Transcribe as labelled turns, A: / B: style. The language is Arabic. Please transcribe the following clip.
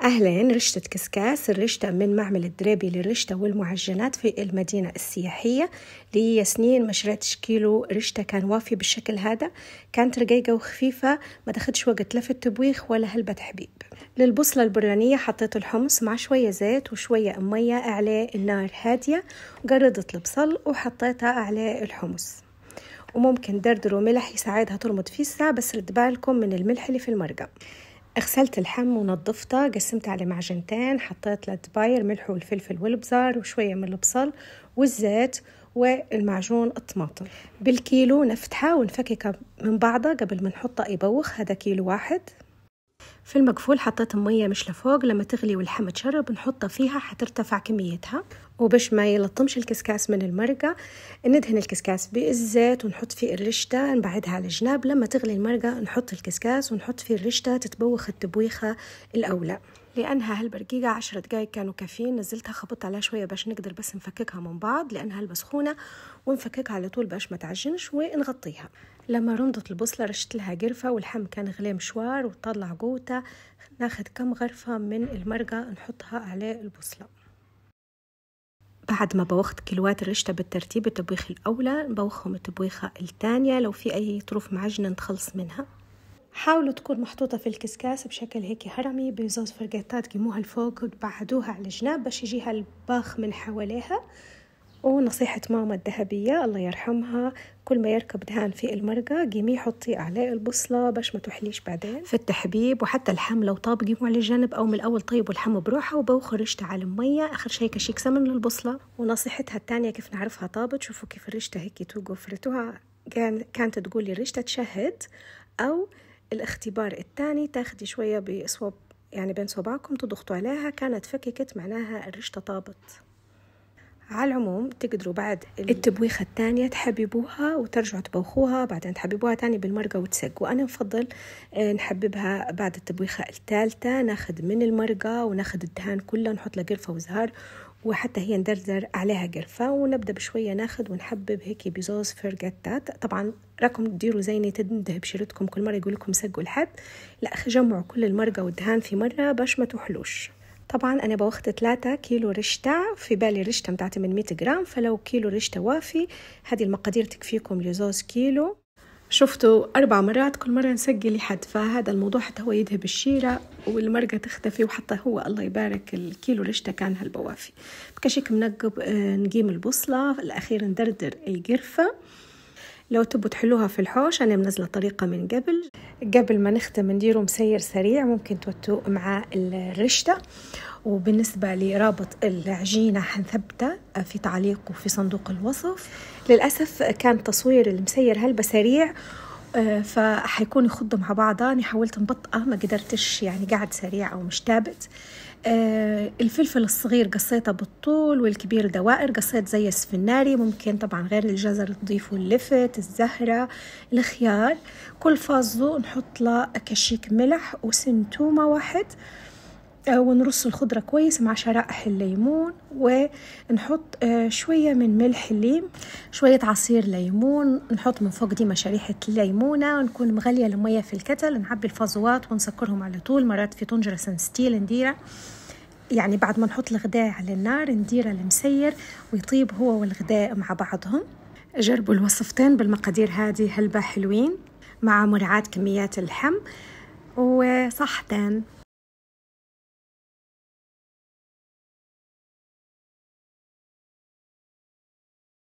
A: أهلين، رشتة كسكاس. الرشتة من معمل الدريبي للرشتة والمعجنات في المدينة السياحية. لي سنين ما شريتش كيلو رشتة كان وافي بالشكل هذا. كانت رقيقة وخفيفة، ما تاخدش وقت لا في التبويخ ولا هلبة حبيب. للبصلة البرانية حطيت الحمص مع شوية زيت وشوية مية على النار هادية، وقردت البصل وحطيتها على الحمص. وممكن دردر وملح يساعدها ترمط فيسا، بس رد بالكم من الملح اللي في المرقة. غسلت اللحم ونظفته، قسمت على معجنتين، حطيت للدباير ملح والفلفل والبزار وشوية من البصل والزيت والمعجون الطماطم. بالكيلو نفتحه ونفككه من بعضه قبل ما نحطه يبوخ. هذا كيلو واحد. في المقفول حطيت مية مش لفوق، لما تغلي واللحم تشرب نحطها فيها حترتفع كميتها. وباش ما يلطمش الكسكاس من المرقة ندهن الكسكاس بالزيت ونحط فيه الرشتة، نبعدها على الجناب. لما تغلي المرقة نحط الكسكاس ونحط فيه الرشتة، تتبوخ التبويخة الأولى. لأنها هالبرقيقة 10 دقايق كانوا كافيين. نزلتها خبطت عليها شوية باش نقدر بس نفككها من بعض، لأنها هلبة سخونة، ونفككها على طول باش ما تعجنش ونغطيها. لما رمضت البصلة رشت لها قرفة، واللحم كان غلي مشوار وطلع قوته. ناخد كم غرفة من المرقة نحطها على البصلة. بعد ما بوخت كيلوات الرشتة بالترتيب، التبويخ الأولى نبوخهم التبويخة الثانية، لو في أي طروف معجنة نتخلص منها. حاولوا تكون محطوطة في الكسكاس بشكل هيك هرمي بزوز فرقيتات، قيموها لفوق وتبعدوها على الجناب باش يجيها الباخ من حواليها. ونصيحة ماما الذهبية الله يرحمها، كل ما يركب دهان في المرقة قيمي حطي عليه البصلة باش ما تحليش بعدين في التحبيب. وحتى اللحم لو طاب قيموا على الجنب، أو من الأول طيبوا اللحم بروحه وبوخوا الرشتة على المية. آخر شيء كشيك سمن للبصلة. ونصيحتها الثانية كيف نعرفها طابت، شوفوا كيف الرشتة هيك توقف. فرتوها كانت تقول لي الرشتة تشهد، أو الاختبار الثاني تاخدي شوية بصوب يعني بين صباعكم تضغطوا عليها، كانت فككت معناها الرشتة طابت. على العموم تقدروا بعد التبويخة الثانية تحببوها وترجعوا تبوخوها، بعدين تحببوها تاني بالمرقة وتسق. وأنا بفضل نحببها بعد التبويخة الثالثة، ناخد من المرقة وناخد الدهان كله نحط له قرفة وزهر، وحتى هي ندردر عليها قرفة، ونبدأ بشوية ناخد ونحبب هيك بزوز فرقتات. طبعا راكم تديروا زيني تنده بشرتكم كل مرة يقول لكم سقوا لحد، لا جمعوا كل المرقة والدهان في مرة باش ما تحلوش. طبعا أنا بوخت 3 كيلو رشتة، في بالي رشتة متاعتي من 100 جرام، فلو كيلو رشتة وافي هذه المقادير تكفيكم لزوز كيلو. شفتوا 4 مرات كل مرة نسقي لحد، فهذا الموضوع حتى هو يذهب الشيرة والمرقة تختفي، وحتى هو الله يبارك الكيلو رشتة كان هالبوافي. بكشيك منقب نقيم البصلة، في الأخير ندردر القرفة. لو تبوا تحلوها في الحوش أنا منزلة طريقة من قبل ما نختم نديروا مسير سريع، ممكن توتوا مع الرشتة. وبالنسبة لرابط العجينة حنثبته في تعليق وفي صندوق الوصف. للأسف كان تصوير المسير هلبة سريع، فحيكون يخض مع بعضها. أنا حاولت نبطئه ما قدرتش، يعني قاعد سريع أو مش ثابت. الفلفل الصغير قصيته بالطول، والكبير دوائر قصيت زي السفناري. ممكن طبعا غير الجزر تضيفوا اللفت، الزهرة، الخيار. كل فازو نحط له كشيك ملح وسن تومة واحد، ونرص الخضرة كويس مع شرائح الليمون، ونحط شوية من ملح الليم، شوية عصير ليمون، نحط من فوق ديما شريحة الليمونة، ونكون مغلية المية في الكتل. نعبي الفازوات ونسكرهم على طول، مرات في طنجرة سنستيل نديرة، يعني بعد ما نحط الغداء على النار نديره المسير ويطيب هو والغداء مع بعضهم. جربوا الوصفتين بالمقادير هذه هلبة حلوين، مع مراعاة كميات اللحم وصحتين.